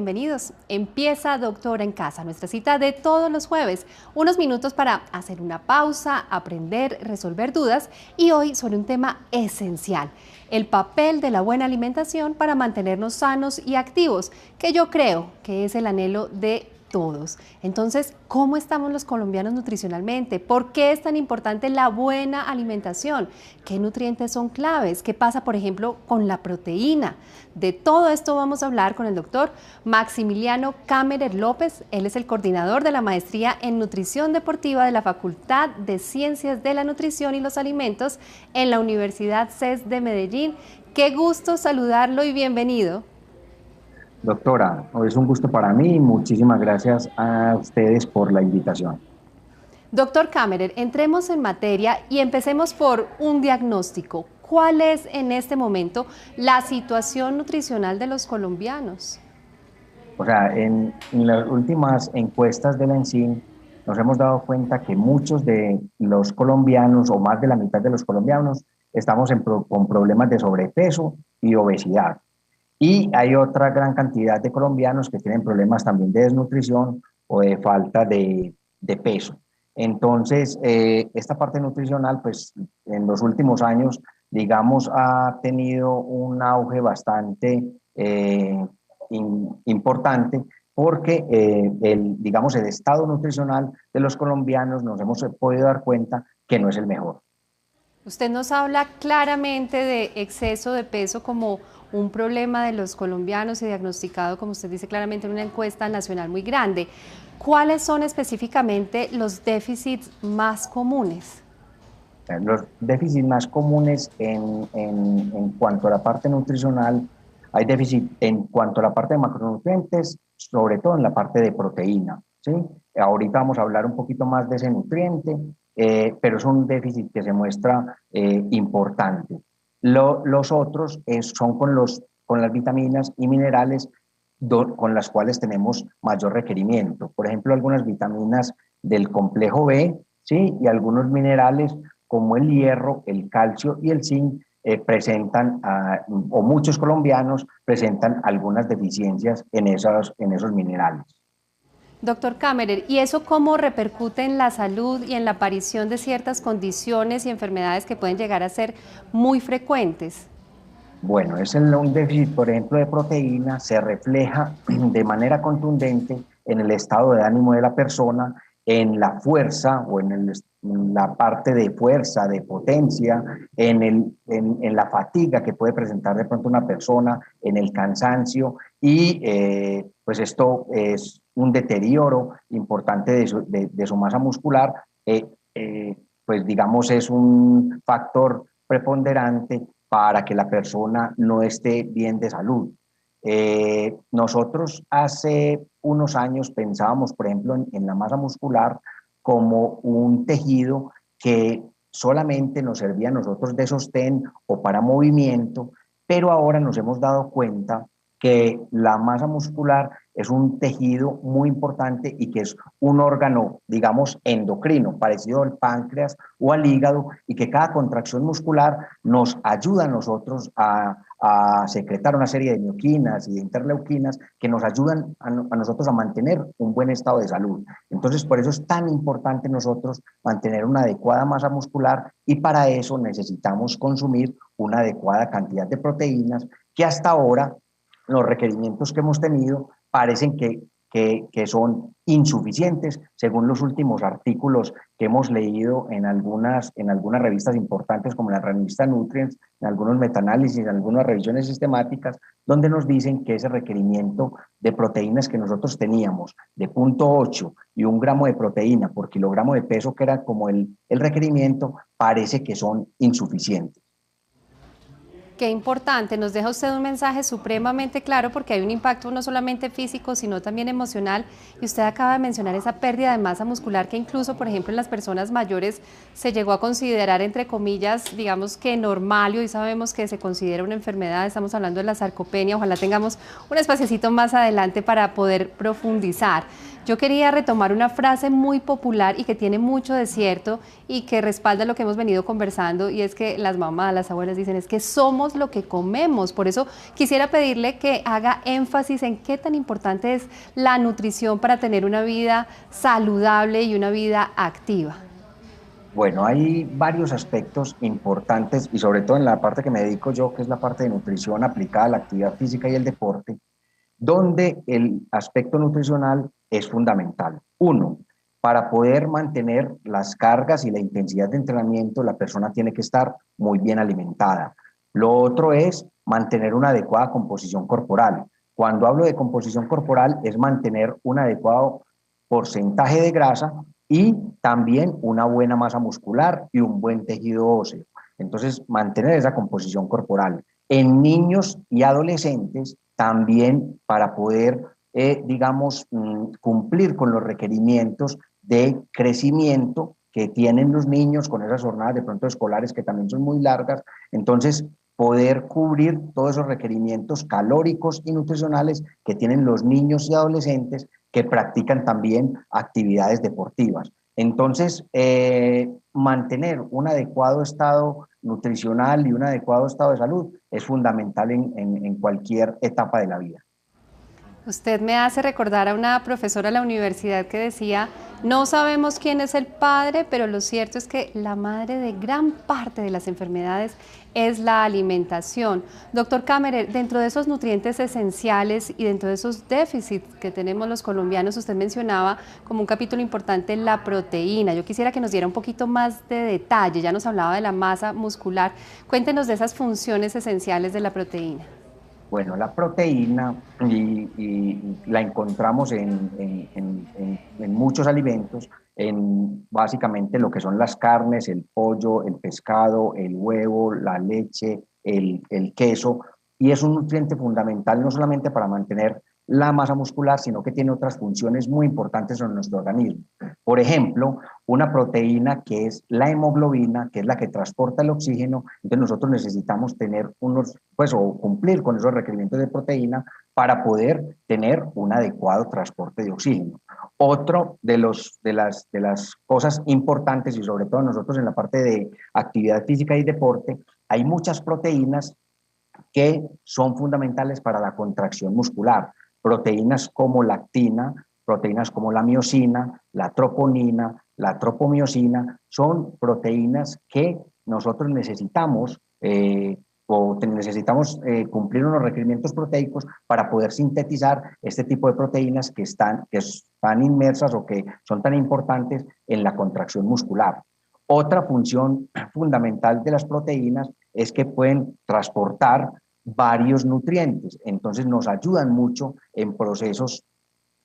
bienvenidos. Empieza Doctora en Casa, nuestra cita de todos los jueves. Unos minutos para hacer una pausa, aprender, resolver dudas y hoy sobre un tema esencial, el papel de la buena alimentación para mantenernos sanos y activos, que yo creo que es el anhelo de todos. Entonces, ¿cómo estamos los colombianos nutricionalmente? ¿Por qué es tan importante la buena alimentación? ¿Qué nutrientes son claves? ¿Qué pasa, por ejemplo, con la proteína? De todo esto vamos a hablar con el doctor Maximiliano Kammerer López. Él es el coordinador de la maestría en nutrición deportiva de la Facultad de Ciencias de la Nutrición y los Alimentos en la Universidad CES de Medellín. Qué gusto saludarlo y bienvenido. Doctora, es un gusto para mí y muchísimas gracias a ustedes por la invitación. Doctor Kammerer, entremos en materia y empecemos por un diagnóstico. ¿Cuál es en este momento la situación nutricional de los colombianos? O sea, en las últimas encuestas de la ENSIN nos hemos dado cuenta que muchos de los colombianos, o más de la mitad de los colombianos, estamos con problemas de sobrepeso y obesidad. Y hay otra gran cantidad de colombianos que tienen problemas también de desnutrición o de falta de peso. Entonces, esta parte nutricional, pues en los últimos años, digamos, ha tenido un auge bastante importante porque, digamos, el estado nutricional de los colombianos nos hemos podido dar cuenta que no es el mejor. Usted nos habla claramente de exceso de peso como un problema de los colombianos y diagnosticado, como usted dice claramente, en una encuesta nacional muy grande. ¿Cuáles son específicamente los déficits más comunes? Los déficits más comunes en cuanto a la parte nutricional, hay déficit en cuanto a la parte de macronutrientes, sobre todo en la parte de proteína, ¿sí? Ahorita vamos a hablar un poquito más de ese nutriente, pero es un déficit que se muestra importante. Los otros son con las vitaminas y minerales con las cuales tenemos mayor requerimiento. Por ejemplo, algunas vitaminas del complejo B, ¿sí? Y algunos minerales como el hierro, el calcio y el zinc presentan, o muchos colombianos presentan algunas deficiencias en esos minerales. Doctor Kammerer, ¿y eso cómo repercute en la salud y en la aparición de ciertas condiciones y enfermedades que pueden llegar a ser muy frecuentes? Bueno, un déficit, por ejemplo, de proteína se refleja de manera contundente en el estado de ánimo de la persona, en la fuerza o en la parte de fuerza, de potencia, en la fatiga que puede presentar de pronto una persona, en el cansancio y pues esto es un deterioro importante de su masa muscular, pues digamos es un factor preponderante para que la persona no esté bien de salud. Nosotros hace unos años pensábamos, por ejemplo, en la masa muscular como un tejido que solamente nos servía a nosotros de sostén o para movimiento, pero ahora nos hemos dado cuenta que la masa muscular es un tejido muy importante y que es un órgano, digamos, endocrino, parecido al páncreas o al hígado, y que cada contracción muscular nos ayuda a nosotros a secretar una serie de mioquinas y de interleuquinas que nos ayudan a nosotros a mantener un buen estado de salud. Entonces, por eso es tan importante nosotros mantener una adecuada masa muscular y para eso necesitamos consumir una adecuada cantidad de proteínas que hasta ahora los requerimientos que hemos tenido parecen que son insuficientes, según los últimos artículos que hemos leído en algunas revistas importantes, como la revista Nutrients, en algunos metaanálisis, en algunas revisiones sistemáticas, donde nos dicen que ese requerimiento de proteínas que nosotros teníamos de 0,8 y 1 gramo de proteína por kilogramo de peso, que era como el requerimiento, parece que son insuficientes. Qué importante, nos deja usted un mensaje supremamente claro porque hay un impacto no solamente físico, sino también emocional. Y usted acaba de mencionar esa pérdida de masa muscular que incluso, por ejemplo, en las personas mayores se llegó a considerar, entre comillas, digamos que normal, y hoy sabemos que se considera una enfermedad, estamos hablando de la sarcopenia, ojalá tengamos un espaciecito más adelante para poder profundizar. Yo quería retomar una frase muy popular y que tiene mucho de cierto y que respalda lo que hemos venido conversando, y es que las mamás, las abuelas dicen es que somos lo que comemos. Por eso quisiera pedirle que haga énfasis en qué tan importante es la nutrición para tener una vida saludable y una vida activa. Bueno, hay varios aspectos importantes y sobre todo en la parte que me dedico yo, que es la parte de nutrición aplicada a la actividad física y el deporte, donde el aspecto nutricional es fundamental. Uno, para poder mantener las cargas y la intensidad de entrenamiento, la persona tiene que estar muy bien alimentada. Lo otro es mantener una adecuada composición corporal. Cuando hablo de composición corporal es mantener un adecuado porcentaje de grasa y también una buena masa muscular y un buen tejido óseo. Entonces, mantener esa composición corporal. En niños y adolescentes, también para poder, digamos, cumplir con los requerimientos de crecimiento que tienen los niños con esas jornadas de pronto escolares que también son muy largas. Entonces, poder cubrir todos esos requerimientos calóricos y nutricionales que tienen los niños y adolescentes que practican también actividades deportivas. Entonces, mantener un adecuado estado nutricional y un adecuado estado de salud es fundamental en cualquier etapa de la vida. Usted me hace recordar a una profesora de la universidad que decía, no sabemos quién es el padre, pero lo cierto es que la madre de gran parte de las enfermedades es la alimentación. Doctor Kammerer, dentro de esos nutrientes esenciales y dentro de esos déficits que tenemos los colombianos, usted mencionaba como un capítulo importante la proteína. Yo quisiera que nos diera un poquito más de detalle, ya nos hablaba de la masa muscular. Cuéntenos de esas funciones esenciales de la proteína. Bueno, la proteína la encontramos en muchos alimentos, en básicamente lo que son las carnes, el pollo, el pescado, el huevo, la leche, el queso, y es un nutriente fundamental no solamente para mantener la masa muscular, sino que tiene otras funciones muy importantes en nuestro organismo. Por ejemplo, una proteína que es la hemoglobina, que es la que transporta el oxígeno, entonces nosotros necesitamos tener unos, pues, o cumplir con esos requerimientos de proteína para poder tener un adecuado transporte de oxígeno. Otro de las cosas importantes, y sobre todo nosotros en la parte de actividad física y deporte, hay muchas proteínas que son fundamentales para la contracción muscular. Proteínas como la actina, proteínas como la miosina, la troponina, la tropomiosina, son proteínas que nosotros necesitamos cumplir unos requerimientos proteicos para poder sintetizar este tipo de proteínas que están inmersas o que son tan importantes en la contracción muscular. Otra función fundamental de las proteínas es que pueden transportar varios nutrientes, entonces nos ayudan mucho en procesos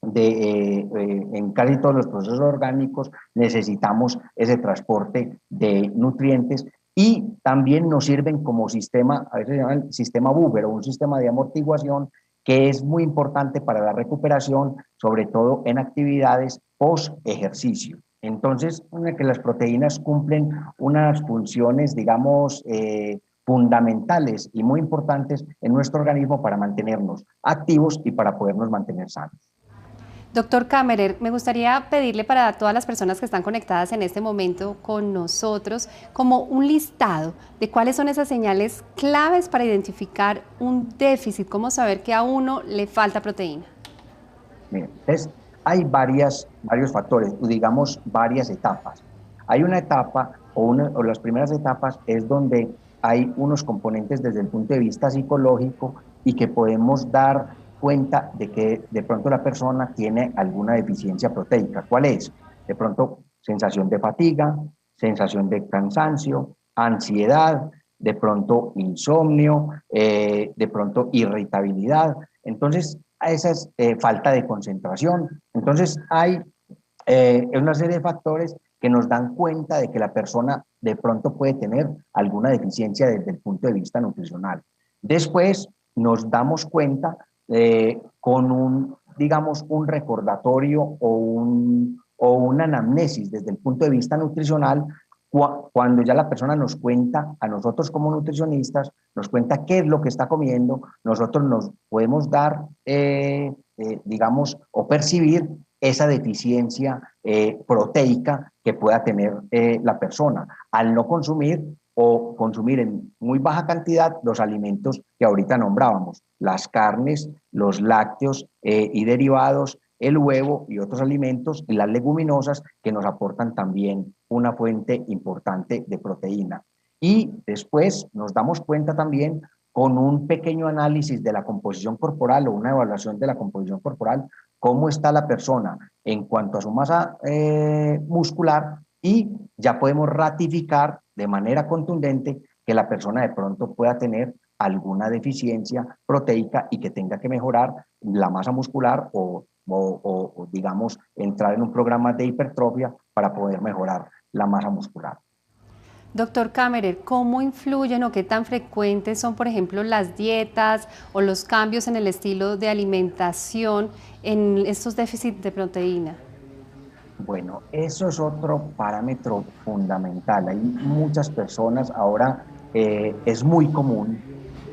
en casi todos los procesos orgánicos necesitamos ese transporte de nutrientes y también nos sirven como sistema, a veces se llama el sistema Buber o un sistema de amortiguación que es muy importante para la recuperación, sobre todo en actividades post ejercicio. Entonces, que las proteínas cumplen unas funciones, digamos, fundamentales y muy importantes en nuestro organismo para mantenernos activos y para podernos mantener sanos. Doctor Kammerer, me gustaría pedirle para todas las personas que están conectadas en este momento con nosotros como un listado de cuáles son esas señales claves para identificar un déficit, cómo saber que a uno le falta proteína. Bien, entonces, hay varios factores, digamos varias etapas. Hay una etapa o las primeras etapas es donde hay unos componentes desde el punto de vista psicológico y que podemos dar cuenta de que de pronto la persona tiene alguna deficiencia proteica. ¿Cuál es? De pronto sensación de fatiga, sensación de cansancio, ansiedad, de pronto insomnio, de pronto irritabilidad. Entonces, a esa es falta de concentración. Entonces, hay una serie de factores que nos dan cuenta de que la persona de pronto puede tener alguna deficiencia desde el punto de vista nutricional. Después nos damos cuenta con digamos, un recordatorio o una anamnesis desde el punto de vista nutricional cuando ya la persona nos cuenta, a nosotros como nutricionistas, nos cuenta qué es lo que está comiendo, nosotros nos podemos dar, digamos, o percibir esa deficiencia proteica que pueda tener la persona al no consumir o consumir en muy baja cantidad los alimentos que ahorita nombrábamos, las carnes, los lácteos y derivados, el huevo y otros alimentos, y las leguminosas que nos aportan también una fuente importante de proteína. Y después nos damos cuenta también con un pequeño análisis de la composición corporal o una evaluación de la composición corporal, cómo está la persona en cuanto a su masa muscular, y ya podemos ratificar de manera contundente que la persona de pronto pueda tener alguna deficiencia proteica y que tenga que mejorar la masa muscular o digamos, entrar en un programa de hipertrofia para poder mejorar la masa muscular. Doctor Kammerer, ¿cómo influyen o qué tan frecuentes son, por ejemplo, las dietas o los cambios en el estilo de alimentación en estos déficits de proteína? Bueno, eso es otro parámetro fundamental. Hay muchas personas ahora, es muy común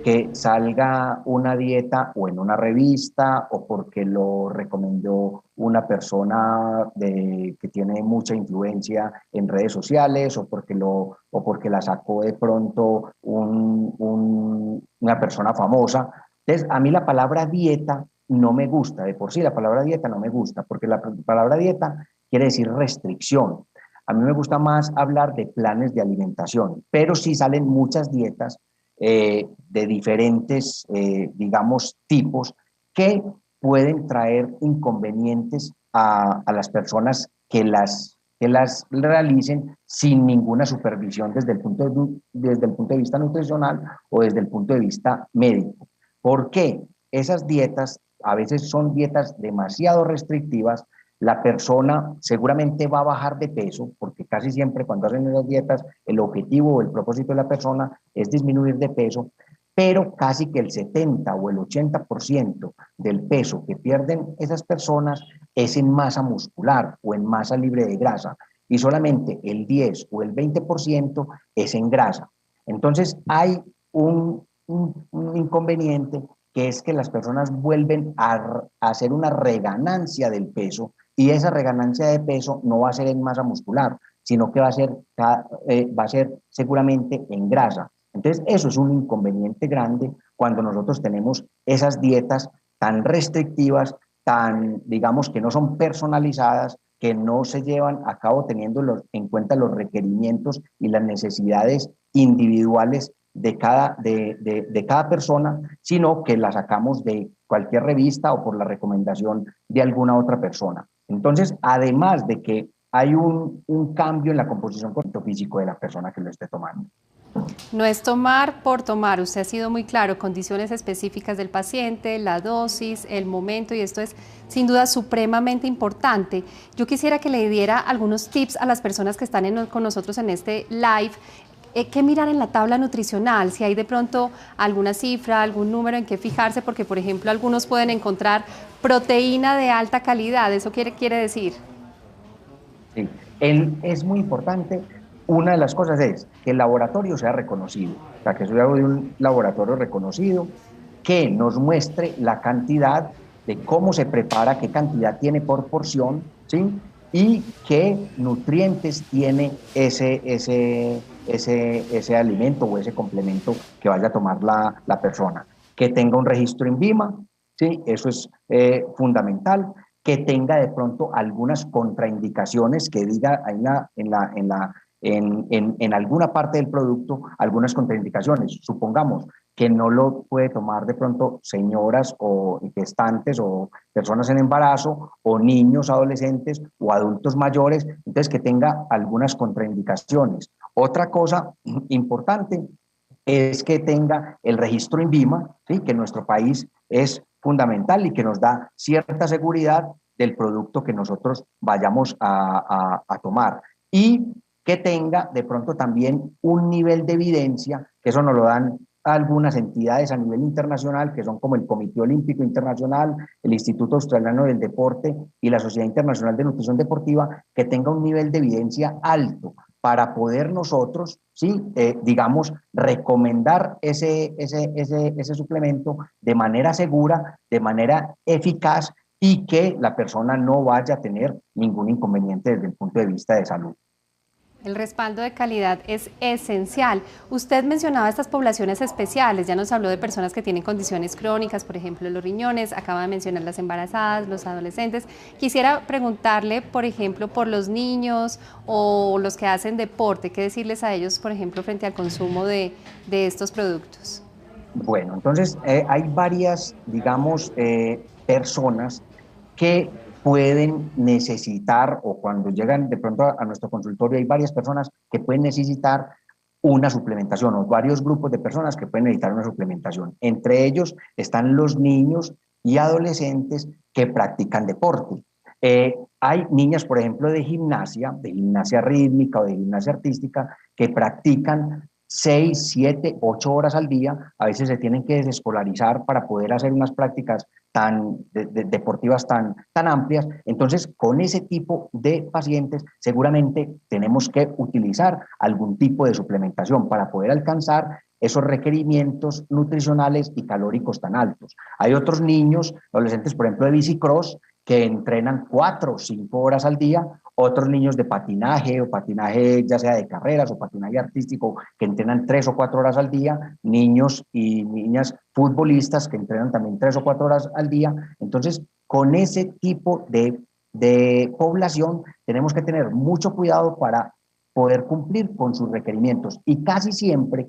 que salga una dieta o en una revista o porque lo recomendó una persona que tiene mucha influencia en redes sociales o porque la sacó de pronto una persona famosa. Entonces, a mí la palabra dieta no me gusta, de por sí la palabra dieta no me gusta, porque la palabra dieta quiere decir restricción. A mí me gusta más hablar de planes de alimentación, pero sí salen muchas dietas de diferentes, digamos, tipos que pueden traer inconvenientes a las personas que las realicen sin ninguna supervisión desde el punto de vista nutricional o desde el punto de vista médico. ¿Por qué? Esas dietas a veces son dietas demasiado restrictivas. La persona seguramente va a bajar de peso, porque casi siempre cuando hacen esas dietas, el objetivo o el propósito de la persona es disminuir de peso, pero casi que el 70 o el 80% del peso que pierden esas personas es en masa muscular o en masa libre de grasa, y solamente el 10 o el 20% es en grasa. Entonces hay un inconveniente, que es que las personas vuelven a hacer una reganancia del peso, y esa reganancia de peso no va a ser en masa muscular, sino que va a ser seguramente en grasa. Entonces, eso es un inconveniente grande cuando nosotros tenemos esas dietas tan restrictivas, tan, digamos, que no son personalizadas, que no se llevan a cabo teniendo en cuenta los requerimientos y las necesidades individuales de cada persona, sino que la sacamos de cualquier revista o por la recomendación de alguna otra persona. Entonces, además de que hay un cambio en la composición físico de la persona que lo esté tomando. No es tomar por tomar, usted ha sido muy claro, condiciones específicas del paciente, la dosis, el momento, y esto es sin duda supremamente importante. Yo quisiera que le diera algunos tips a las personas que están con nosotros en este live. ¿Qué mirar en la tabla nutricional? Si hay de pronto alguna cifra, algún número en que fijarse, porque por ejemplo algunos pueden encontrar proteína de alta calidad, ¿eso quiere decir? Sí, es muy importante. Una de las cosas es que el laboratorio sea reconocido, o sea, que sea de un laboratorio reconocido, que nos muestre la cantidad de cómo se prepara, qué cantidad tiene por porción, ¿sí? Y qué nutrientes tiene ese alimento o ese complemento que vaya a tomar la persona. Que tenga un registro en VIMA, ¿sí? Eso es fundamental. Que tenga de pronto algunas contraindicaciones, que diga en alguna parte del producto algunas contraindicaciones. Supongamos que no lo puede tomar de pronto señoras o gestantes o personas en embarazo o niños, adolescentes o adultos mayores, entonces que tenga algunas contraindicaciones. Otra cosa importante es que tenga el registro INVIMA, ¿sí? Que en nuestro país es fundamental y que nos da cierta seguridad del producto que nosotros vayamos a tomar. Y que tenga de pronto también un nivel de evidencia, que eso nos lo dan algunas entidades a nivel internacional, que son como el Comité Olímpico Internacional, el Instituto Australiano del Deporte y la Sociedad Internacional de Nutrición Deportiva, que tenga un nivel de evidencia alto para poder nosotros, ¿sí? Digamos, recomendar ese suplemento de manera segura, de manera eficaz y que la persona no vaya a tener ningún inconveniente desde el punto de vista de salud. El respaldo de calidad es esencial. Usted mencionaba estas poblaciones especiales, ya nos habló de personas que tienen condiciones crónicas, por ejemplo, los riñones, acaba de mencionar las embarazadas, los adolescentes. Quisiera preguntarle, por ejemplo, por los niños o los que hacen deporte, ¿qué decirles a ellos, por ejemplo, frente al consumo de estos productos? Bueno, entonces hay varias, digamos, personas que pueden necesitar, o cuando llegan de pronto a nuestro consultorio, hay varias personas que pueden necesitar una suplementación, o varios grupos de personas que pueden necesitar una suplementación. Entre ellos están los niños y adolescentes que practican deporte. Hay niñas, por ejemplo, de gimnasia rítmica o de gimnasia artística, que practican 6, 7, 8 horas al día. A veces se tienen que desescolarizar para poder hacer unas prácticas deportivas tan amplias. Entonces, con ese tipo de pacientes, seguramente tenemos que utilizar algún tipo de suplementación para poder alcanzar esos requerimientos nutricionales y calóricos tan altos. Hay otros niños, adolescentes, por ejemplo, de bicicross, que entrenan 4 o 5 horas al día, otros niños de patinaje o patinaje ya sea de carreras o patinaje artístico que entrenan 3 o 4 horas al día, niños y niñas futbolistas que entrenan también 3 o 4 horas al día. Entonces, con ese tipo de población tenemos que tener mucho cuidado para poder cumplir con sus requerimientos y casi siempre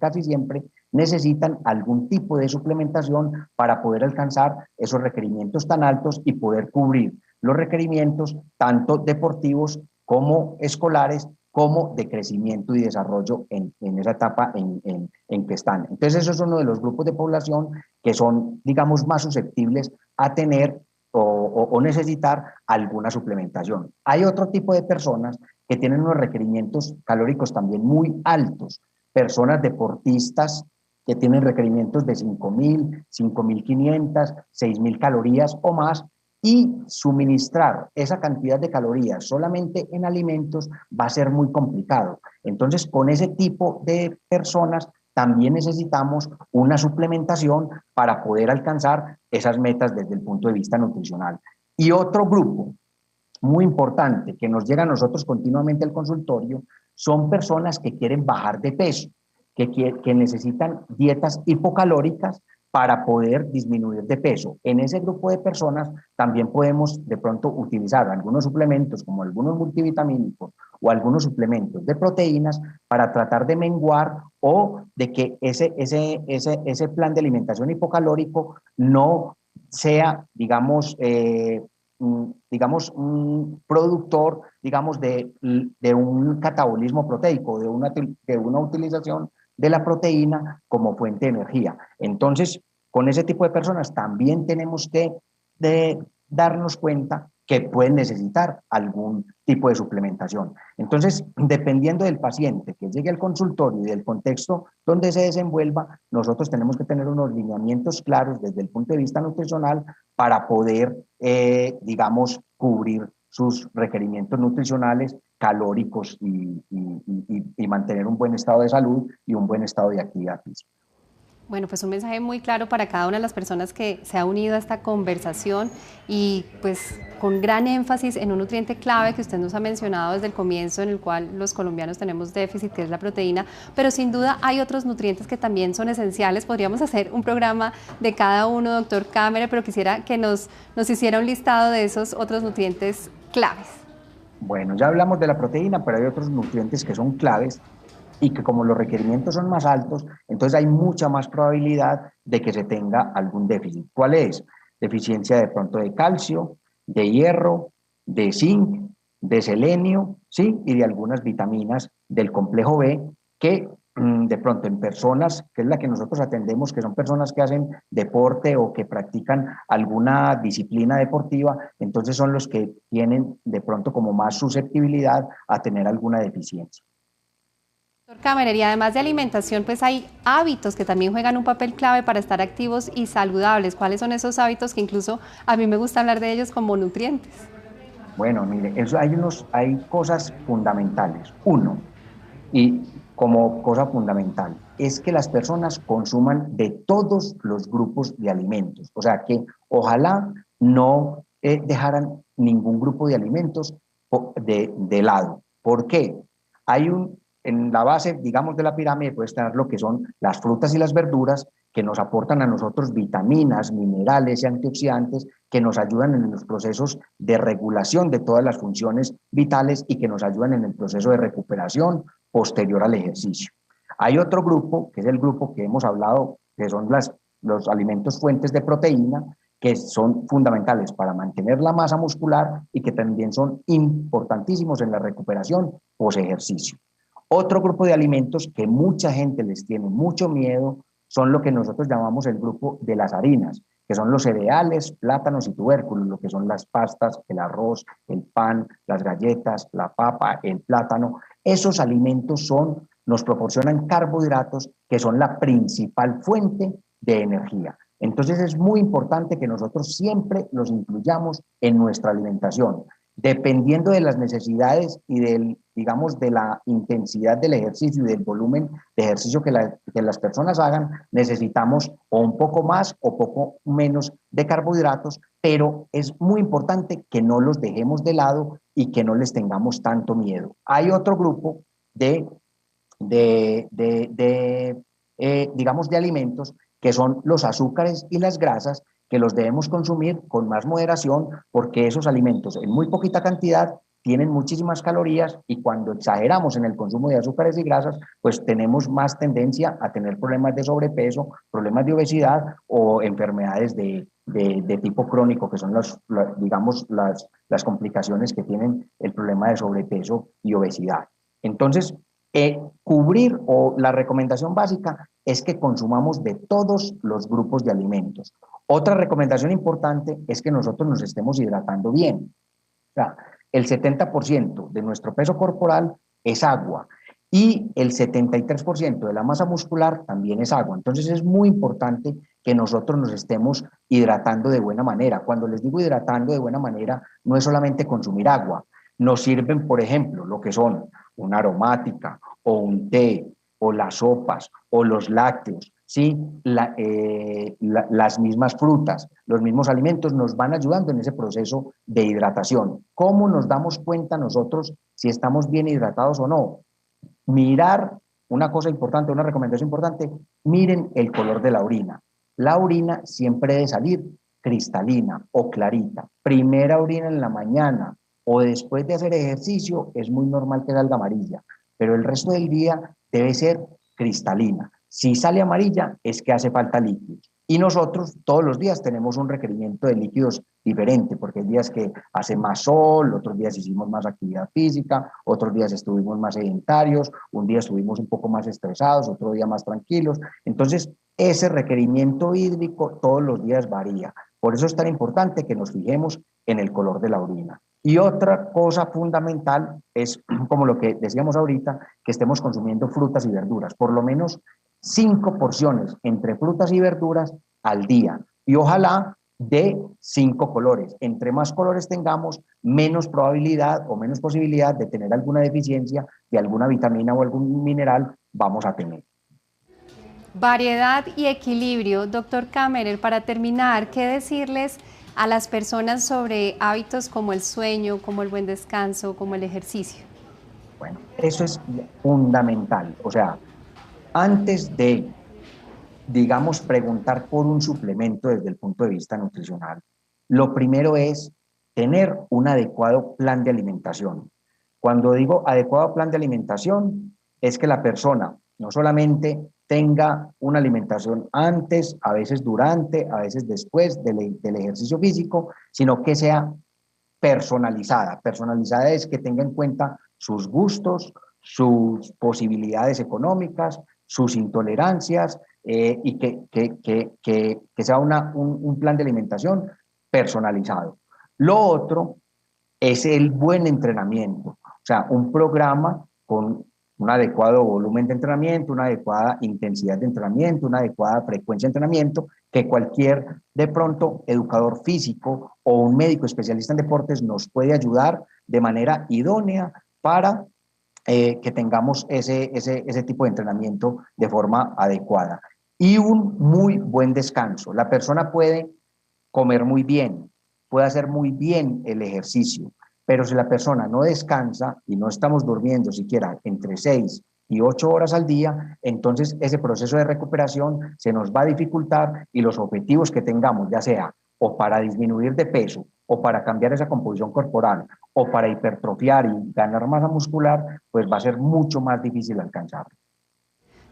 necesitan algún tipo de suplementación para poder alcanzar esos requerimientos tan altos y poder cubrir los requerimientos tanto deportivos como escolares, como de crecimiento y desarrollo en esa etapa en que están. Entonces, eso es uno de los grupos de población que son, digamos, más susceptibles a tener o necesitar alguna suplementación. Hay otro tipo de personas que tienen unos requerimientos calóricos también muy altos, personas deportistas que tienen requerimientos de 5.000, 5.500, 6.000 calorías o más, y suministrar esa cantidad de calorías solamente en alimentos va a ser muy complicado. Entonces, con ese tipo de personas también necesitamos una suplementación para poder alcanzar esas metas desde el punto de vista nutricional. Y otro grupo muy importante que nos llega a nosotros continuamente al consultorio son personas que quieren bajar de peso, que necesitan dietas hipocalóricas para poder disminuir de peso. En ese grupo de personas también podemos de pronto utilizar algunos suplementos como algunos multivitamínicos o algunos suplementos de proteínas para tratar de menguar o de que ese plan de alimentación hipocalórico no sea, digamos, un productor, digamos, de un catabolismo proteico, de una utilización de la proteína como fuente de energía. Entonces, con ese tipo de personas también tenemos que darnos cuenta que pueden necesitar algún tipo de suplementación. Entonces, dependiendo del paciente que llegue al consultorio y del contexto donde se desenvuelva, nosotros tenemos que tener unos lineamientos claros desde el punto de vista nutricional para poder, digamos, cubrir sus requerimientos nutricionales, calóricos y mantener un buen estado de salud y un buen estado de actividad física. Bueno, pues un mensaje muy claro para cada una de las personas que se ha unido a esta conversación y pues con gran énfasis en un nutriente clave que usted nos ha mencionado desde el comienzo, en el cual los colombianos tenemos déficit, que es la proteína, pero sin duda hay otros nutrientes que también son esenciales. Podríamos hacer un programa de cada uno, doctor Kammerer, pero quisiera que nos hiciera un listado de esos otros nutrientes claves. Bueno, ya hablamos de la proteína, pero hay otros nutrientes que son claves y que como los requerimientos son más altos, entonces hay mucha más probabilidad de que se tenga algún déficit. ¿Cuál es? Deficiencia de pronto de calcio, de hierro, de zinc, de selenio, ¿sí? Y de algunas vitaminas del complejo B que de pronto en personas, que es la que nosotros atendemos, que son personas que hacen deporte o que practican alguna disciplina deportiva, entonces son los que tienen de pronto como más susceptibilidad a tener alguna deficiencia. Doctor Kammerer, y además de alimentación, pues hay hábitos que también juegan un papel clave para estar activos y saludables. ¿Cuáles son esos hábitos que incluso a mí me gusta hablar de ellos como nutrientes? Bueno, mire, hay cosas fundamentales. Uno, y como cosa fundamental, es que las personas consuman de todos los grupos de alimentos. O sea, que ojalá no dejaran ningún grupo de alimentos de lado. ¿Por qué? En la base, digamos, de la pirámide puede estar lo que son las frutas y las verduras, que nos aportan a nosotros vitaminas, minerales y antioxidantes que nos ayudan en los procesos de regulación de todas las funciones vitales y que nos ayudan en el proceso de recuperación posterior al ejercicio. Hay otro grupo, que es el grupo que hemos hablado, que son los alimentos fuentes de proteína, que son fundamentales para mantener la masa muscular y que también son importantísimos en la recuperación post-ejercicio. Otro grupo de alimentos que mucha gente les tiene mucho miedo son lo que nosotros llamamos el grupo de las harinas, que son los cereales, plátanos y tubérculos, lo que son las pastas, el arroz, el pan, las galletas, la papa, el plátano. Esos alimentos nos proporcionan carbohidratos que son la principal fuente de energía. Entonces es muy importante que nosotros siempre los incluyamos en nuestra alimentación. Dependiendo de las necesidades y digamos, de la intensidad del ejercicio y del volumen de ejercicio que las personas hagan, necesitamos o un poco más o poco menos de carbohidratos, pero es muy importante que no los dejemos de lado y que no les tengamos tanto miedo. Hay otro grupo digamos, de alimentos que son los azúcares y las grasas, que los debemos consumir con más moderación porque esos alimentos en muy poquita cantidad tienen muchísimas calorías y cuando exageramos en el consumo de azúcares y grasas, pues tenemos más tendencia a tener problemas de sobrepeso, problemas de obesidad o enfermedades de tipo crónico, que son digamos, las complicaciones que tienen el problema de sobrepeso y obesidad. Entonces, cubrir o la recomendación básica es que consumamos de todos los grupos de alimentos. Otra recomendación importante es que nosotros nos estemos hidratando bien. O sea, el 70% de nuestro peso corporal es agua y el 73% de la masa muscular también es agua. Entonces es muy importante que nosotros nos estemos hidratando de buena manera. Cuando les digo hidratando de buena manera, no es solamente consumir agua. Nos sirven, por ejemplo, lo que son una aromática o un té o las sopas o los lácteos, ¿sí? Las mismas frutas, los mismos alimentos nos van ayudando en ese proceso de hidratación. ¿Cómo nos damos cuenta nosotros si estamos bien hidratados o no? Mirar, una cosa importante, una recomendación importante, miren el color de la orina. La orina siempre debe salir cristalina o clarita. Primera orina en la mañana o después de hacer ejercicio es muy normal que salga amarilla, pero el resto del día debe ser cristalina. Si sale amarilla es que hace falta líquidos. Y nosotros todos los días tenemos un requerimiento de líquidos diferente, porque hay días que hace más sol, otros días hicimos más actividad física, otros días estuvimos más sedentarios, un día estuvimos un poco más estresados, otro día más tranquilos. Entonces, ese requerimiento hídrico todos los días varía. Por eso es tan importante que nos fijemos en el color de la orina. Y otra cosa fundamental es, como lo que decíamos ahorita, que estemos consumiendo frutas y verduras, por lo menos 5 porciones entre frutas y verduras al día. Y ojalá de 5 colores. Entre más colores tengamos, menos probabilidad o menos posibilidad de tener alguna deficiencia de alguna vitamina o algún mineral vamos a tener. Variedad y equilibrio. Doctor Kammerer, para terminar, ¿qué decirles a las personas sobre hábitos como el sueño, como el buen descanso, como el ejercicio? Bueno, eso es fundamental. O sea, antes de, digamos, preguntar por un suplemento desde el punto de vista nutricional, lo primero es tener un adecuado plan de alimentación. Cuando digo adecuado plan de alimentación, es que la persona no solamente tenga una alimentación antes, a veces durante, a veces después del ejercicio físico, sino que sea personalizada. Personalizada es que tenga en cuenta sus gustos, sus posibilidades económicas, sus intolerancias y que sea un plan de alimentación personalizado. Lo otro es el buen entrenamiento, o sea, un programa con un adecuado volumen de entrenamiento, una adecuada intensidad de entrenamiento, una adecuada frecuencia de entrenamiento, que cualquier, de pronto, educador físico o un médico especialista en deportes nos puede ayudar de manera idónea para que tengamos ese tipo de entrenamiento de forma adecuada. Y un muy buen descanso. La persona puede comer muy bien, puede hacer muy bien el ejercicio, pero si la persona no descansa y no estamos durmiendo siquiera entre 6 y 8 horas al día, entonces ese proceso de recuperación se nos va a dificultar y los objetivos que tengamos, ya sea o para disminuir de peso, o para cambiar esa composición corporal, o para hipertrofiar y ganar masa muscular, pues va a ser mucho más difícil alcanzarlo.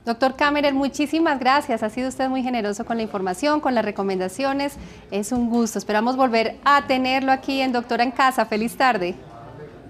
Doctor Kammerer, muchísimas gracias. Ha sido usted muy generoso con la información, con las recomendaciones. Es un gusto. Esperamos volver a tenerlo aquí en Doctora en Casa. Feliz tarde.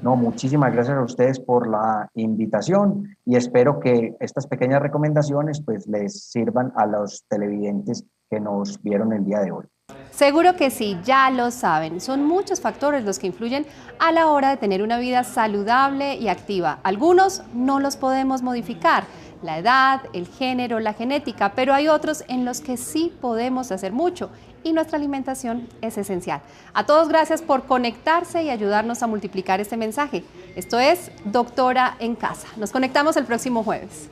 No, muchísimas gracias a ustedes por la invitación y espero que estas pequeñas recomendaciones pues les sirvan a los televidentes que nos vieron el día de hoy. Seguro que sí, ya lo saben. Son muchos factores los que influyen a la hora de tener una vida saludable y activa. Algunos no los podemos modificar, la edad, el género, la genética, pero hay otros en los que sí podemos hacer mucho y nuestra alimentación es esencial. A todos gracias por conectarse y ayudarnos a multiplicar este mensaje. Esto es Doctora en Casa. Nos conectamos el próximo jueves.